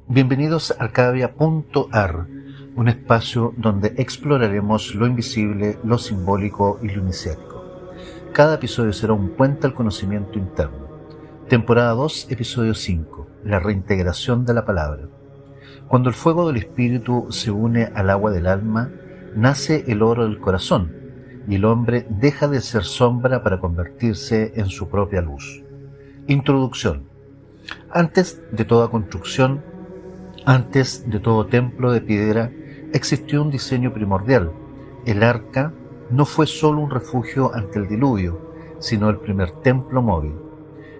Bienvenidos a Arcadia.ar, un espacio donde exploraremos lo invisible, lo simbólico y lo iniciático. Cada episodio será un puente al conocimiento interno. Temporada 2, episodio 5, la reintegración de la palabra. Cuando el fuego del espíritu se une al agua del alma, nace el oro del corazón, y el hombre deja de ser sombra para convertirse en su propia luz. Introducción. Antes de toda construcción, antes de todo templo de piedra, existió un diseño primordial. El arca no fue solo un refugio ante el diluvio, sino el primer templo móvil.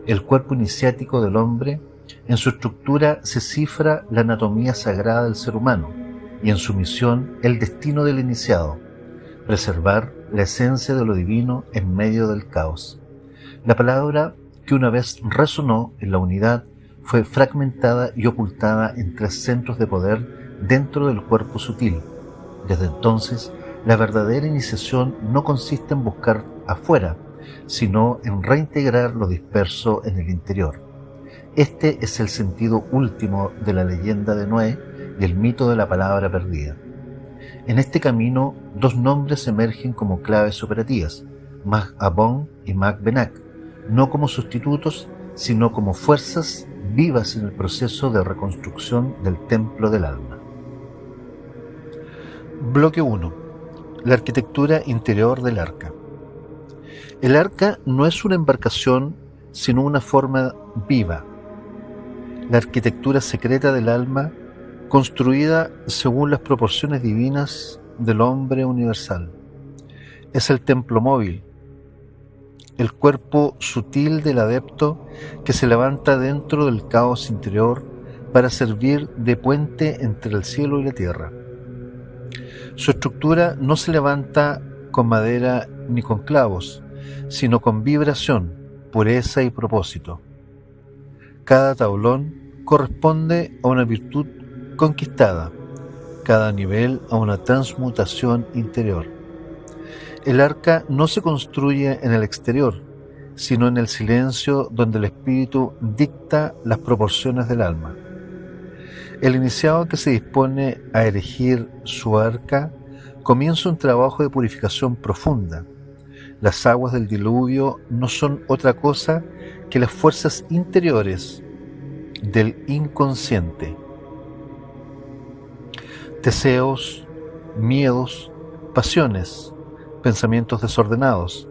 El cuerpo iniciático del hombre, en su estructura se cifra la anatomía sagrada del ser humano, y en su misión el destino del iniciado: preservar la esencia de lo divino en medio del caos. La palabra que una vez resonó en la unidad fue fragmentada y ocultada en 3 centros de poder dentro del cuerpo sutil. Desde entonces, la verdadera iniciación no consiste en buscar afuera, sino en reintegrar lo disperso en el interior. Este es el sentido último de la leyenda de Noé y el mito de la palabra perdida. En este camino, 2 nombres emergen como claves operativas: Mag Abón y Mag Benak, no como sustitutos, sino como fuerzas vivas en el proceso de reconstrucción del templo del alma. Bloque 1. La arquitectura interior del arca. El arca no es una embarcación, sino una forma viva. La arquitectura secreta del alma, construida según las proporciones divinas del hombre universal. Es el templo móvil, el cuerpo sutil del adepto que se levanta dentro del caos interior para servir de puente entre el cielo y la tierra. Su estructura no se levanta con madera ni con clavos, sino con vibración, pureza y propósito. Cada tablón corresponde a una virtud conquistada, cada nivel a una transmutación interior. El arca no se construye en el exterior, sino en el silencio donde el espíritu dicta las proporciones del alma. El iniciado que se dispone a erigir su arca comienza un trabajo de purificación profunda. Las aguas del diluvio no son otra cosa que las fuerzas interiores del inconsciente. Deseos, miedos, pasiones, pensamientos desordenados.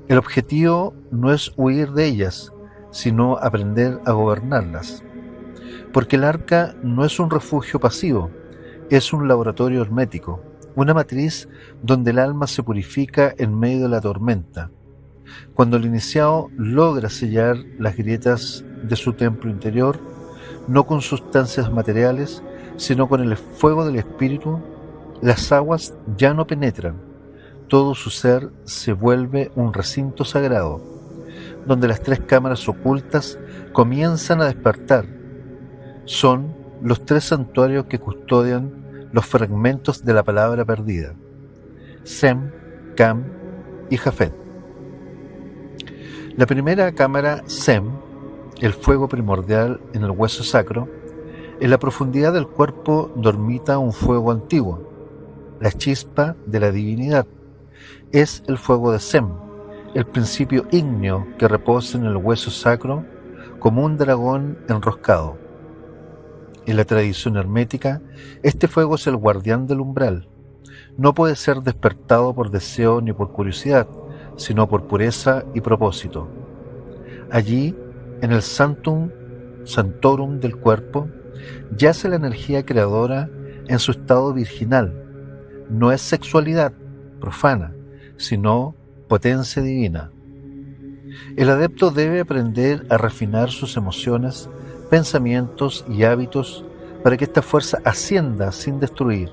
El objetivo no es huir de ellas, sino aprender a gobernarlas. Porque el arca no es un refugio pasivo, es un laboratorio hermético, una matriz donde el alma se purifica en medio de la tormenta. Cuando el iniciado logra sellar las grietas de su templo interior, no con sustancias materiales, sino con el fuego del espíritu, las aguas ya no penetran. Todo su ser se vuelve un recinto sagrado, donde las 3 cámaras ocultas comienzan a despertar. Son los 3 santuarios que custodian los fragmentos de la palabra perdida: Sem, Cam y Jafet. La primera cámara, Sem, el fuego primordial en el hueso sacro, en la profundidad del cuerpo dormita un fuego antiguo, la chispa de la divinidad. Es el fuego de Sem, el principio ígneo que reposa en el hueso sacro como un dragón enroscado. En la tradición hermética, este fuego es el guardián del umbral. No puede ser despertado por deseo ni por curiosidad, sino por pureza y propósito. Allí, en el Sanctum Sanctorum del cuerpo, yace la energía creadora en su estado virginal. No es sexualidad profana, sino potencia divina. El adepto debe aprender a refinar sus emociones, pensamientos y hábitos para que esta fuerza ascienda sin destruir.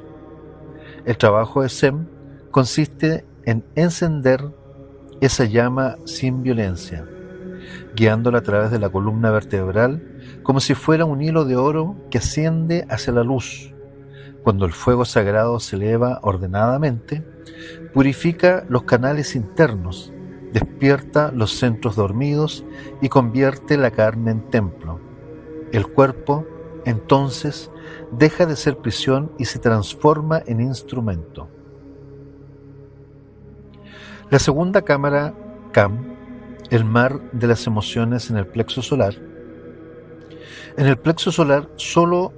El trabajo de Sem consiste en encender esa llama sin violencia, guiándola a través de la columna vertebral como si fuera un hilo de oro que asciende hacia la luz. Cuando el fuego sagrado se eleva ordenadamente, purifica los canales internos, despierta los centros dormidos y convierte la carne en templo. El cuerpo Entonces deja de ser prisión y se transforma en instrumento. La segunda cámara, Kam, el mar de las emociones en el plexo solar. En el plexo solar solo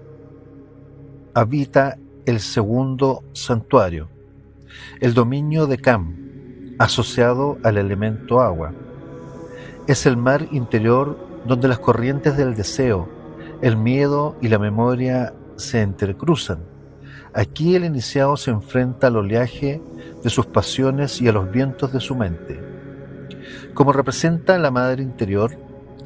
habita el segundo santuario, el dominio de Kam, asociado al elemento agua. Es el mar interior donde las corrientes del deseo, el miedo y la memoria se entrecruzan. Aquí el iniciado se enfrenta al oleaje de sus pasiones y a los vientos de su mente. Como representa la madre interior,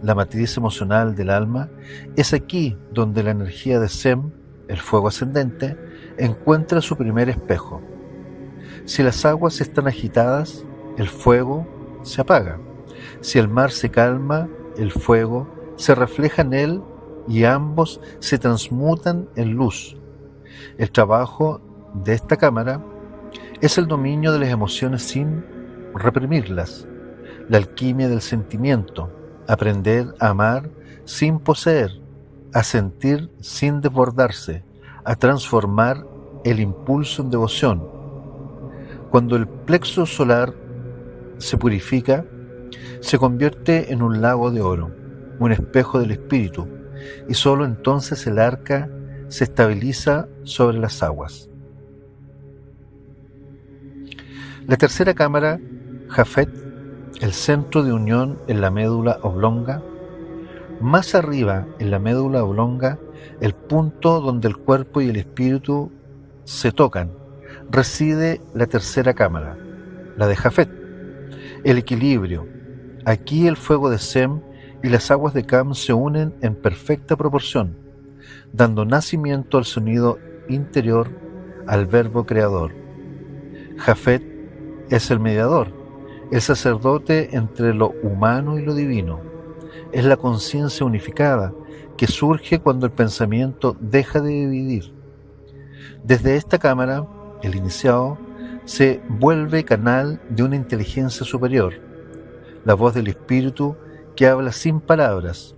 la matriz emocional del alma, es aquí donde la energía de Sem, el fuego ascendente, encuentra su primer espejo. Si las aguas están agitadas, el fuego se apaga. Si el mar se calma, el fuego se refleja en él y ambos se transmutan en luz. El trabajo de esta cámara es el dominio de las emociones sin reprimirlas, la alquimia del sentimiento, aprender a amar sin poseer, a sentir sin desbordarse, a transformar el impulso en devoción. Cuando el plexo solar se purifica, se convierte en un lago de oro, un espejo del espíritu, y sólo entonces el arca se estabiliza sobre las aguas. La tercera cámara, Jafet, el centro de unión en la médula oblonga. Más arriba, en la médula oblonga, el punto donde el cuerpo y el espíritu se tocan, reside la tercera cámara, la de Jafet, el equilibrio. Aquí el fuego de Sem y las aguas de Kam se unen en perfecta proporción, dando nacimiento al sonido interior, al verbo creador. Jafet es el mediador, el sacerdote entre lo humano y lo divino. Es la conciencia unificada que surge cuando el pensamiento deja de dividir. Desde esta cámara, el iniciado se vuelve canal de una inteligencia superior, la voz del espíritu que habla sin palabras.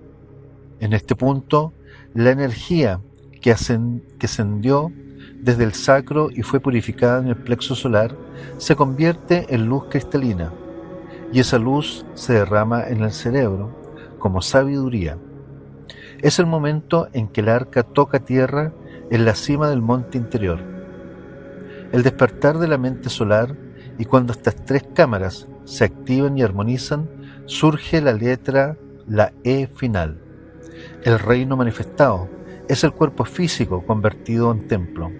En este punto, la energía que ascendió desde el sacro y fue purificada en el plexo solar se convierte en luz cristalina, y esa luz se derrama en el cerebro como sabiduría. Es el momento en que el arca toca tierra en la cima del monte interior. El despertar de la mente solar, y cuando estas tres cámaras se activan y armonizan, surge la letra, la E final. El reino manifestado es el cuerpo físico convertido en templo,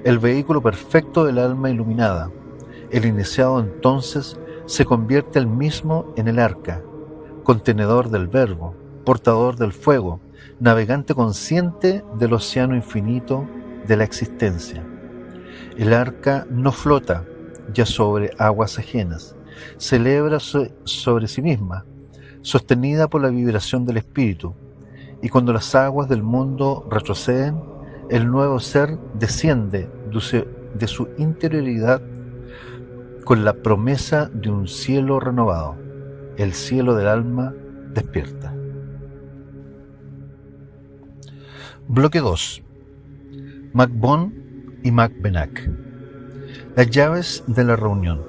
el vehículo perfecto del alma iluminada. El iniciado entonces se convierte él mismo en el arca, contenedor del verbo, portador del fuego, navegante consciente del océano infinito de la existencia. El arca no flota ya sobre aguas ajenas, se eleva sobre sí misma, sostenida por la vibración del espíritu, y cuando las aguas del mundo retroceden, el nuevo ser desciende de su interioridad con la promesa de un cielo renovado. El cielo del alma despierta. Bloque 2. Magbon y Magbenak. Las llaves de la reunión.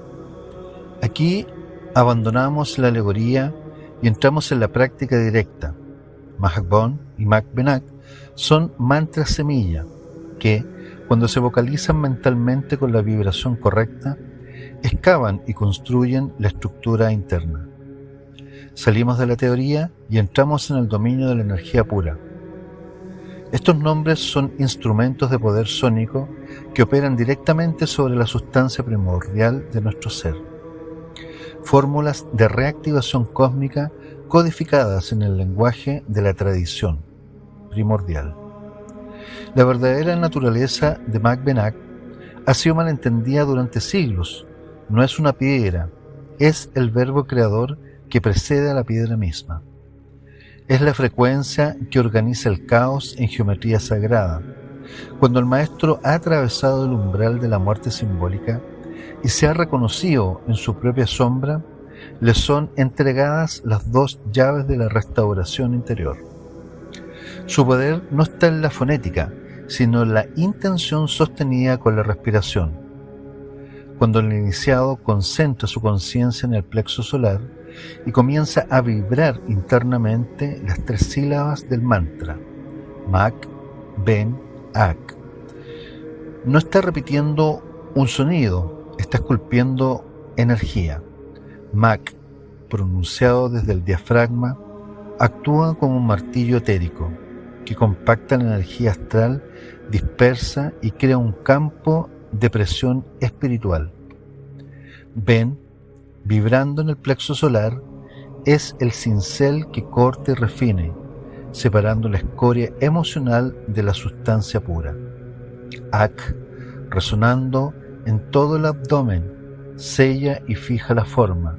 Aquí abandonamos la alegoría y entramos en la práctica directa. Magbon y Magbenak son mantras semilla que, cuando se vocalizan mentalmente con la vibración correcta, excavan y construyen la estructura interna. Salimos de la teoría y entramos en el dominio de la energía pura. Estos nombres son instrumentos de poder sónico que operan directamente sobre la sustancia primordial de nuestro ser. Fórmulas de reactivación cósmica codificadas en el lenguaje de la tradición primordial. La verdadera naturaleza de Magbenak ha sido malentendida durante siglos. No es una piedra, es el verbo creador que precede a la piedra misma. Es la frecuencia que organiza el caos en geometría sagrada. Cuando el maestro ha atravesado el umbral de la muerte simbólica y se ha reconocido en su propia sombra, le son entregadas las dos llaves de la restauración interior. Su poder no está en la fonética, sino en la intención sostenida con la respiración. Cuando el iniciado concentra su conciencia en el plexo solar y comienza a vibrar internamente las 3 sílabas del mantra, Mak, Ben, Ak. No está repitiendo un sonido, está esculpiendo energía. Mak, pronunciado desde el diafragma, actúa como un martillo etérico que compacta la energía astral dispersa y crea un campo de presión espiritual. Ben, vibrando en el plexo solar, es el cincel que corta y refine, separando la escoria emocional de la sustancia pura. Ak, resonando en todo el abdomen, sella y fija la forma.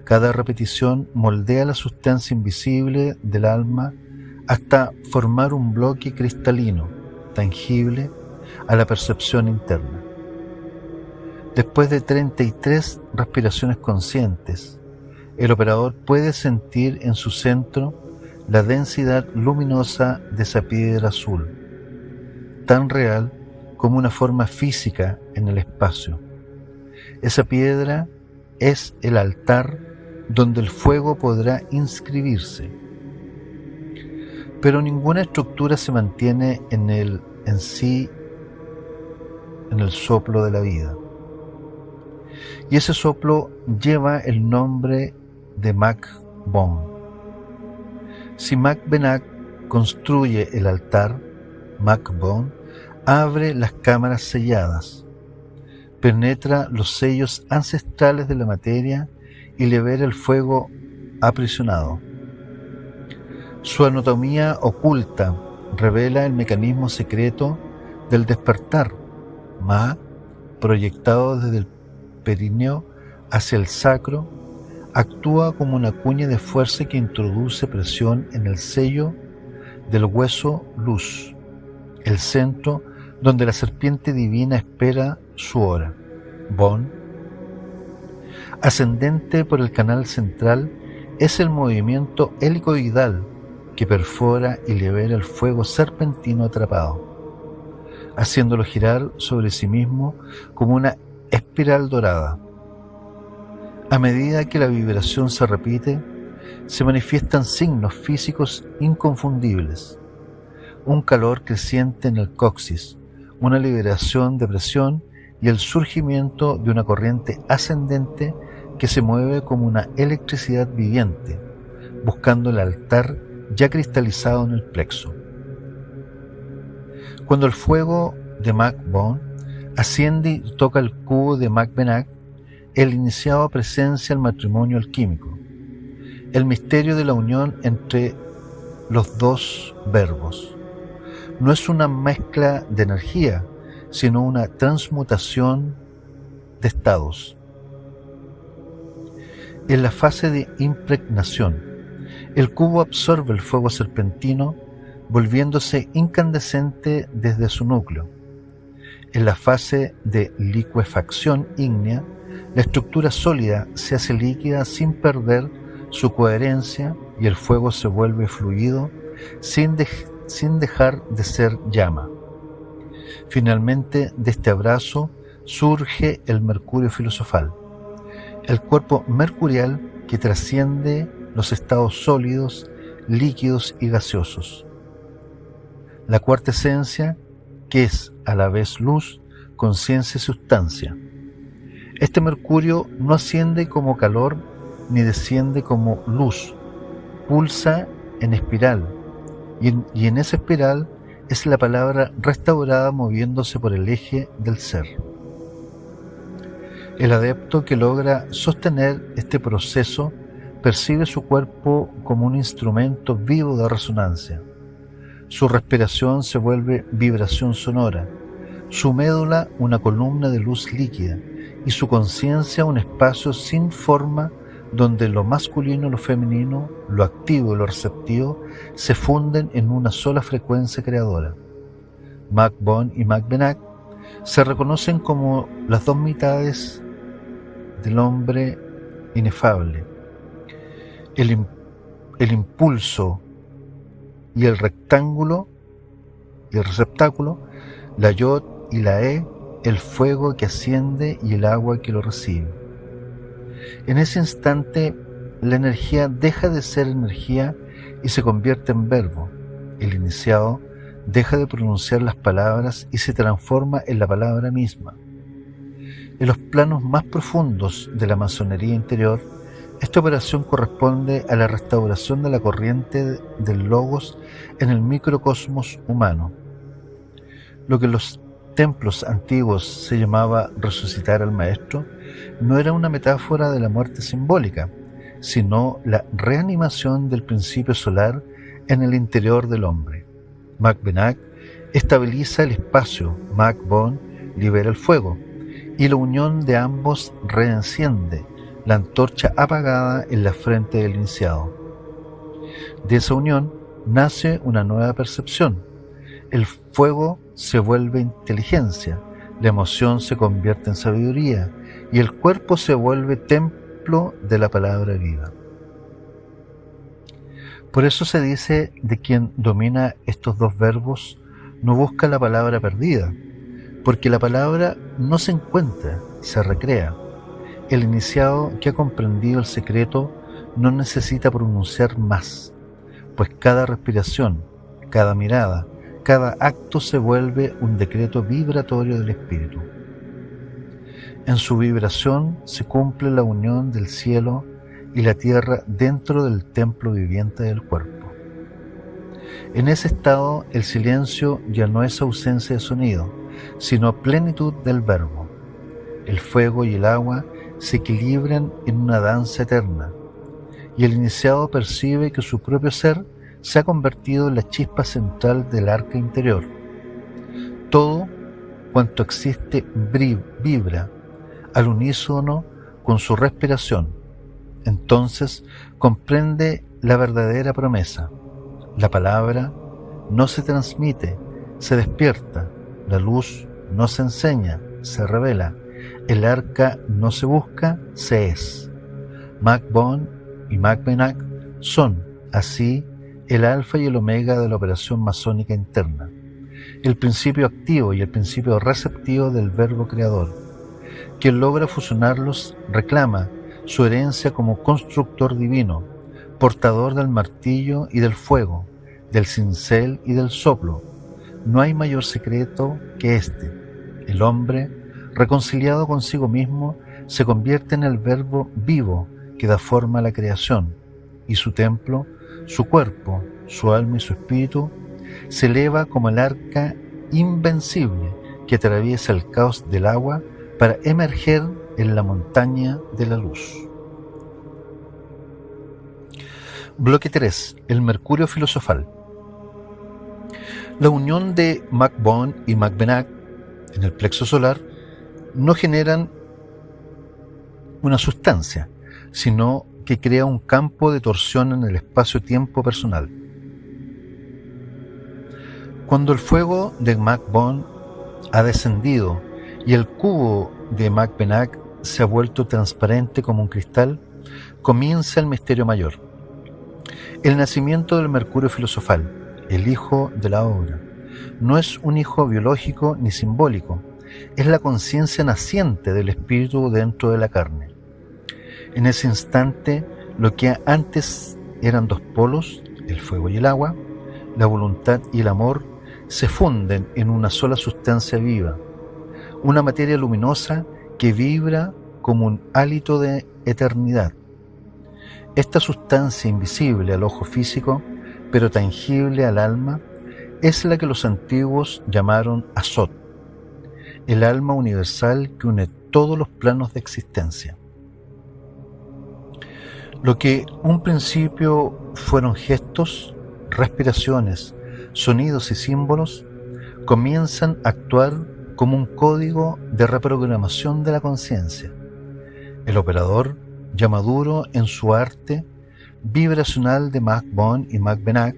Cada repetición moldea la sustancia invisible del alma hasta formar un bloque cristalino, tangible a la percepción interna. Después de 33 respiraciones conscientes, el operador puede sentir en su centro la densidad luminosa de esa piedra azul, tan real como una forma física en el espacio. Esa piedra es el altar donde el fuego podrá inscribirse. Pero ninguna estructura se mantiene en el soplo de la vida. Y ese soplo lleva el nombre de Mak Bon. Si Mak Benak construye el altar, Mak Bon abre las cámaras selladas, penetra los sellos ancestrales de la materia y libera el fuego aprisionado. Su anatomía oculta revela el mecanismo secreto del despertar. Ma, proyectado desde el perineo hacia el sacro, actúa como una cuña de fuerza que introduce presión en el sello del hueso luz, el centro donde la serpiente divina espera su hora. Bon, ascendente por el canal central, es el movimiento helicoidal que perfora y libera el fuego serpentino atrapado, haciéndolo girar sobre sí mismo como una espiral dorada. A medida que la vibración se repite, se manifiestan signos físicos inconfundibles: un calor creciente en el coxis, una liberación de presión y el surgimiento de una corriente ascendente que se mueve como una electricidad viviente, buscando el altar ya cristalizado en el plexo. Cuando el fuego de Mak Bon asciende y toca el cubo de Mak Benak, el iniciado presencia el matrimonio alquímico, el misterio de la unión entre los dos verbos. No es una mezcla de energía, sino una transmutación de estados. En la fase de impregnación, el cubo absorbe el fuego serpentino, volviéndose incandescente desde su núcleo. En la fase de licuefacción ígnea, la estructura sólida se hace líquida sin perder su coherencia y el fuego se vuelve fluido sin dejar de ser llama. Finalmente, de este abrazo surge el mercurio filosofal, el cuerpo mercurial que trasciende los estados sólidos, líquidos y gaseosos. La cuarta esencia, que es a la vez luz, conciencia y sustancia. Este mercurio no asciende como calor ni desciende como luz, pulsa en espiral, y en esa espiral es la palabra restaurada moviéndose por el eje del ser. El adepto que logra sostener este proceso percibe su cuerpo como un instrumento vivo de resonancia. Su respiración se vuelve vibración sonora, su médula una columna de luz líquida y su conciencia un espacio sin forma donde lo masculino y lo femenino, lo activo y lo receptivo se funden en una sola frecuencia creadora. Mak Bon y Mak Benak se reconocen como las dos mitades del hombre inefable. El impulso y el rectángulo y el receptáculo, la Yod y la E, el fuego que asciende y el agua que lo recibe. En ese instante, la energía deja de ser energía y se convierte en verbo. El iniciado deja de pronunciar las palabras y se transforma en la palabra misma. En los planos más profundos de la masonería interior, esta operación corresponde a la restauración de la corriente del logos en el microcosmos humano. Lo que en los templos antiguos se llamaba resucitar al maestro no era una metáfora de la muerte simbólica, sino la reanimación del principio solar en el interior del hombre. Macbenak estabiliza el espacio, Macbon libera el fuego, y la unión de ambos reenciende la antorcha apagada en la frente del iniciado. De esa unión nace una nueva percepción. El fuego se vuelve inteligencia, la emoción se convierte en sabiduría y el cuerpo se vuelve templo de la palabra viva. Por eso se dice de quien domina estos dos verbos no busca la palabra perdida, porque la palabra no se encuentra, se recrea. El iniciado que ha comprendido el secreto no necesita pronunciar más, pues cada respiración, cada mirada, cada acto se vuelve un decreto vibratorio del espíritu. En su vibración se cumple la unión del cielo y la tierra dentro del templo viviente del cuerpo. En ese estado el silencio ya no es ausencia de sonido, sino plenitud del verbo. El fuego y el agua se equilibran en una danza eterna, y el iniciado percibe que su propio ser se ha convertido en la chispa central del arca interior. Todo cuanto existe vibra al unísono con su respiración. Entonces comprende la verdadera promesa. La palabra no se transmite, se despierta. La luz no se enseña, se revela. El arca no se busca, se es. Macbon y Macbenak son, así, el alfa y el omega de la operación masónica interna, el principio activo y el principio receptivo del verbo creador. Quien logra fusionarlos reclama su herencia como constructor divino, portador del martillo y del fuego, del cincel y del soplo. No hay mayor secreto que este. El hombre, reconciliado consigo mismo, se convierte en el verbo vivo que da forma a la creación, y su templo, su cuerpo, su alma y su espíritu se eleva como el arca invencible que atraviesa el caos del agua para emerger en la montaña de la luz. Bloque 3. El mercurio filosofal. La unión de Macbon y Macbenak en el plexo solar no generan una sustancia, sino que crea un campo de torsión en el espacio-tiempo personal. Cuando el fuego de Macbon ha descendido y el cubo de Macbenak se ha vuelto transparente como un cristal, comienza el misterio mayor. El nacimiento del mercurio filosofal, el hijo de la obra, no es un hijo biológico ni simbólico, es la conciencia naciente del espíritu dentro de la carne. En ese instante, lo que antes eran dos polos, el fuego y el agua, la voluntad y el amor, se funden en una sola sustancia viva, una materia luminosa que vibra como un hálito de eternidad. Esta sustancia invisible al ojo físico, pero tangible al alma, es la que los antiguos llamaron Azot, el alma universal que une todos los planos de existencia. Lo que un principio fueron gestos, respiraciones, sonidos y símbolos, comienzan a actuar como un código de reprogramación de la conciencia. El operador, ya maduro en su arte vibracional de Macbon y Macbenak,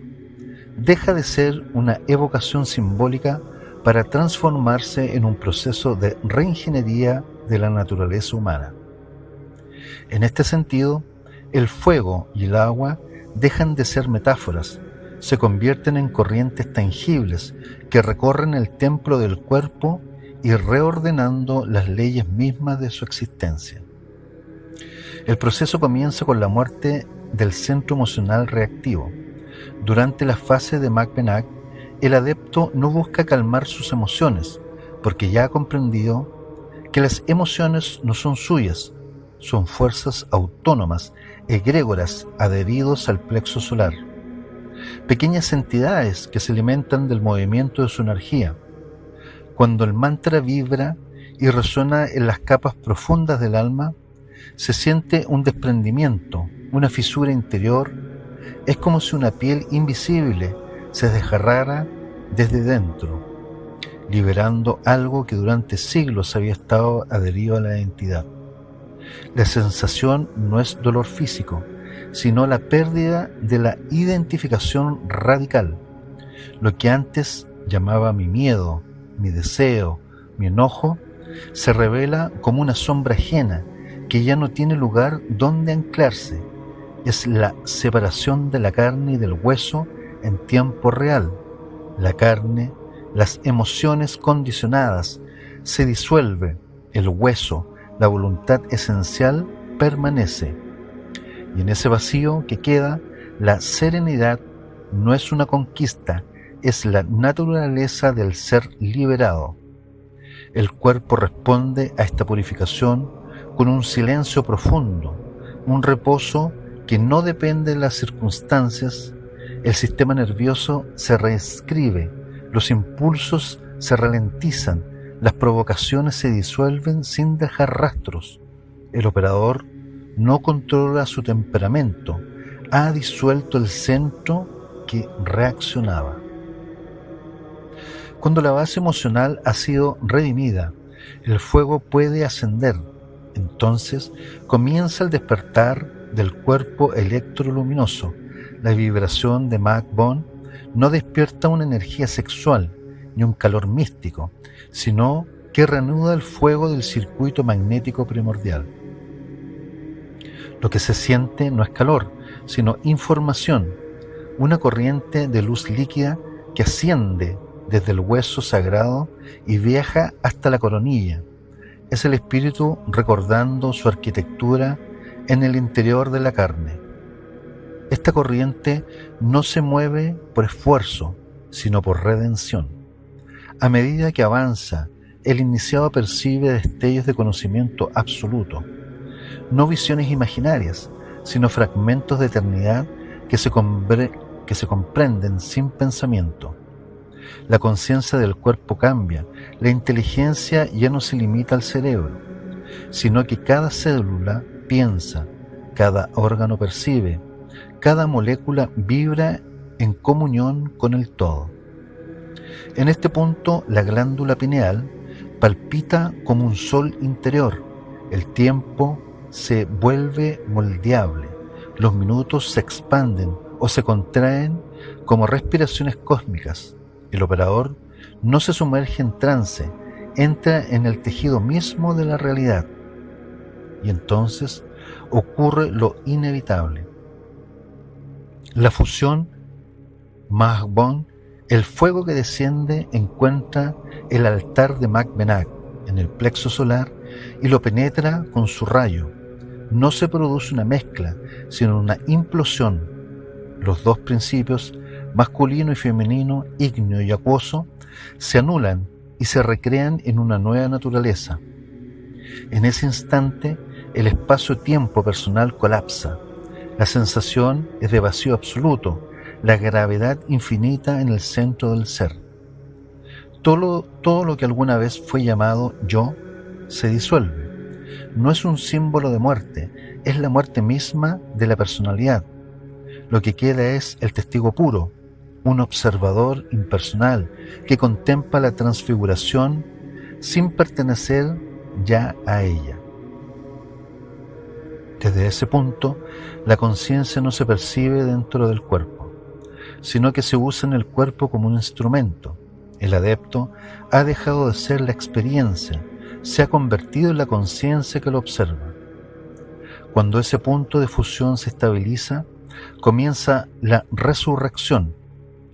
deja de ser una evocación simbólica para transformarse en un proceso de reingeniería de la naturaleza humana. En este sentido, el fuego y el agua dejan de ser metáforas, se convierten en corrientes tangibles que recorren el templo del cuerpo y reordenando las leyes mismas de su existencia. El proceso comienza con la muerte del centro emocional reactivo. Durante la fase de Macbenak, el adepto no busca calmar sus emociones, porque ya ha comprendido que las emociones no son suyas, son fuerzas autónomas, egrégoras, adheridos al plexo solar. Pequeñas entidades que se alimentan del movimiento de su energía. Cuando el mantra vibra y resuena en las capas profundas del alma, se siente un desprendimiento, una fisura interior. Es como si una piel invisible se desgarrara desde dentro, liberando algo que durante siglos había estado adherido a la entidad. La sensación no es dolor físico, sino la pérdida de la identificación radical. Lo que antes llamaba mi miedo, mi deseo, mi enojo, se revela como una sombra ajena que ya no tiene lugar donde anclarse. Es la separación de la carne y del hueso en tiempo real. La carne, las emociones condicionadas, se disuelve. El hueso, la voluntad esencial, permanece. Y en ese vacío que queda, la serenidad no es una conquista, es la naturaleza del ser liberado. El cuerpo responde a esta purificación con un silencio profundo, un reposo que no depende de las circunstancias. El sistema nervioso se reescribe, los impulsos se ralentizan, las provocaciones se disuelven sin dejar rastros. El operador no controla su temperamento, ha disuelto el centro que reaccionaba. Cuando la base emocional ha sido redimida, el fuego puede ascender. Entonces comienza el despertar del cuerpo electroluminoso. La vibración de Mach-Bon no despierta una energía sexual ni un calor místico, sino que reanuda el fuego del circuito magnético primordial. Lo que se siente no es calor, sino información, una corriente de luz líquida que asciende desde el hueso sagrado y viaja hasta la coronilla. Es el espíritu recordando su arquitectura en el interior de la carne. Esta corriente no se mueve por esfuerzo, sino por redención. A medida que avanza, el iniciado percibe destellos de conocimiento absoluto, no visiones imaginarias, sino fragmentos de eternidad que se comprenden sin pensamiento. La conciencia del cuerpo cambia, la inteligencia ya no se limita al cerebro, sino que cada célula piensa, cada órgano percibe, cada molécula vibra en comunión con el todo. En este punto, la glándula pineal palpita como un sol interior, el tiempo se vuelve moldeable, los minutos se expanden o se contraen como respiraciones cósmicas. El operador no se sumerge en trance, entra en el tejido mismo de la realidad. Y entonces ocurre lo inevitable. La fusión Mach-Bon, el fuego que desciende, encuentra el altar de Macbenak en el plexo solar y lo penetra con su rayo. No se produce una mezcla, sino una implosión. Los dos principios, masculino y femenino, ígneo y acuoso, se anulan y se recrean en una nueva naturaleza. En ese instante, el espacio-tiempo personal colapsa. La sensación es de vacío absoluto, la gravedad infinita en el centro del ser. Todo lo que alguna vez fue llamado yo se disuelve. No es un símbolo de muerte, es la muerte misma de la personalidad. Lo que queda es el testigo puro, un observador impersonal que contempla la transfiguración sin pertenecer ya a ella. Desde ese punto, la conciencia no se percibe dentro del cuerpo, sino que se usa en el cuerpo como un instrumento. El adepto ha dejado de ser la experiencia, se ha convertido en la conciencia que lo observa. Cuando ese punto de fusión se estabiliza, comienza la resurrección,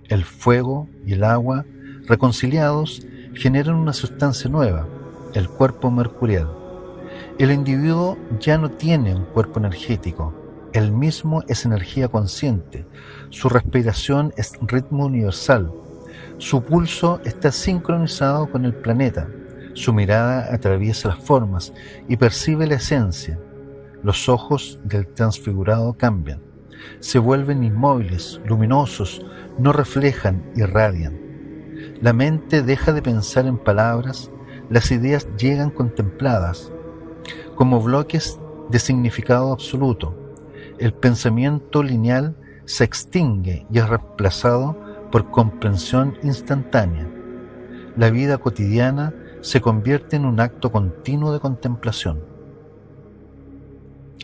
El fuego y el agua, reconciliados, generan una sustancia nueva, el cuerpo mercurial. El individuo ya no tiene un cuerpo energético, él mismo es energía consciente, su respiración es ritmo universal, su pulso está sincronizado con el planeta, su mirada atraviesa las formas y percibe la esencia. Los ojos del transfigurado cambian, se vuelven inmóviles, luminosos, no reflejan, irradian. La mente deja de pensar en palabras, las ideas llegan contempladas, como bloques de significado absoluto. El pensamiento lineal se extingue y es reemplazado por comprensión instantánea. La vida cotidiana se convierte en un acto continuo de contemplación.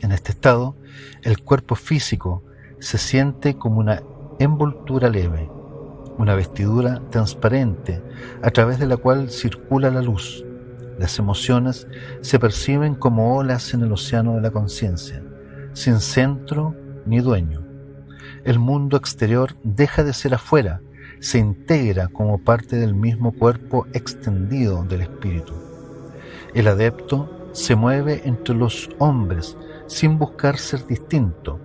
En este estado, el cuerpo físico se siente como una envoltura leve, una vestidura transparente a través de la cual circula la luz. Las emociones se perciben como olas en el océano de la conciencia, sin centro ni dueño. El mundo exterior deja de ser afuera, se integra como parte del mismo cuerpo extendido del espíritu. El adepto se mueve entre los hombres sin buscar ser distinto,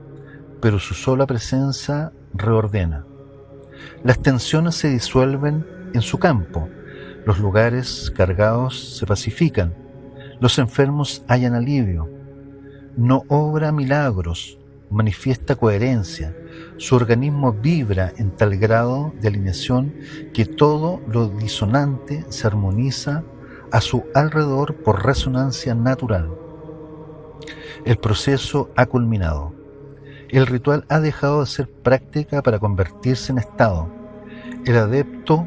pero su sola presencia reordena. Las tensiones se disuelven en su campo, los lugares cargados se pacifican, los enfermos hallan alivio. No obra milagros, manifiesta coherencia, su organismo vibra en tal grado de alineación que todo lo disonante se armoniza a su alrededor por resonancia natural. El proceso ha culminado. El ritual ha dejado de ser práctica para convertirse en estado. El adepto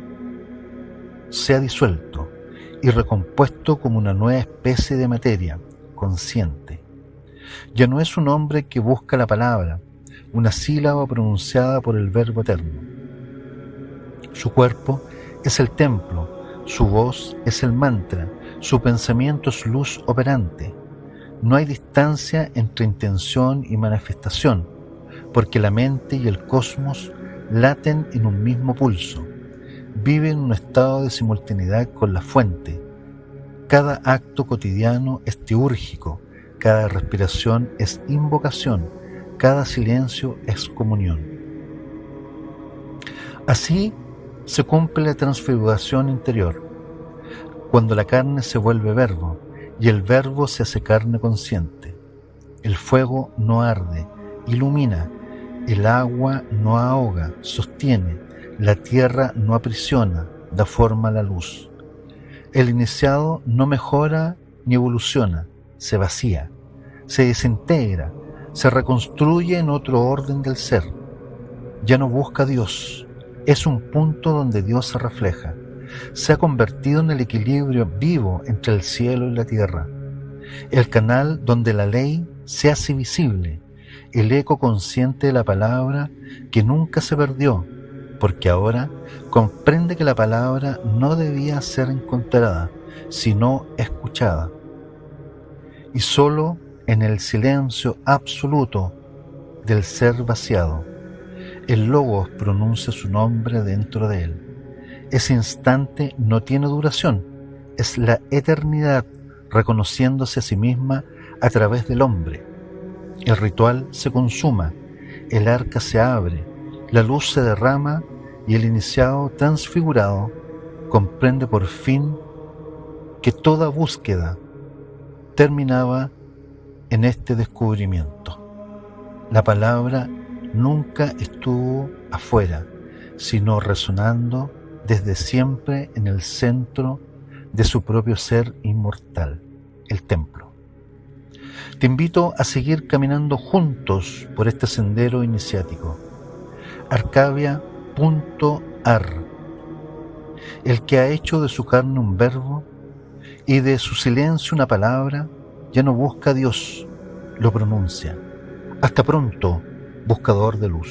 se ha disuelto y recompuesto como una nueva especie de materia, consciente. Ya no es un hombre que busca la palabra, una sílaba pronunciada por el Verbo eterno. Su cuerpo es el templo, su voz es el mantra, su pensamiento es luz operante. No hay distancia entre intención y manifestación, porque la mente y el cosmos laten en un mismo pulso, viven en un estado de simultaneidad con la fuente. Cada acto cotidiano es teúrgico, cada respiración es invocación, cada silencio es comunión. Así se cumple la transfiguración interior, cuando la carne se vuelve verbo y el verbo se hace carne consciente. El fuego no arde, ilumina, el agua no ahoga, sostiene, la tierra no aprisiona, da forma a la luz. El iniciado no mejora ni evoluciona, se vacía, se desintegra, se reconstruye en otro orden del ser. Ya no busca a Dios, es un punto donde Dios se refleja. Se ha convertido en el equilibrio vivo entre el cielo y la tierra, el canal donde la ley se hace visible, el eco consciente de la palabra que nunca se perdió, porque ahora comprende que la palabra no debía ser encontrada, sino escuchada. Y solo en el silencio absoluto del ser vaciado, el Logos pronuncia su nombre dentro de él. Ese instante no tiene duración, es la eternidad reconociéndose a sí misma a través del hombre. El ritual se consuma, el arca se abre, la luz se derrama y el iniciado transfigurado comprende por fin que toda búsqueda terminaba en este descubrimiento. La palabra nunca estuvo afuera, sino resonando desde siempre en el centro de su propio ser inmortal, el templo. Te invito a seguir caminando juntos por este sendero iniciático. Arcavia.ar. El que ha hecho de su carne un verbo y de su silencio una palabra, ya no busca a Dios, lo pronuncia. Hasta pronto, buscador de luz.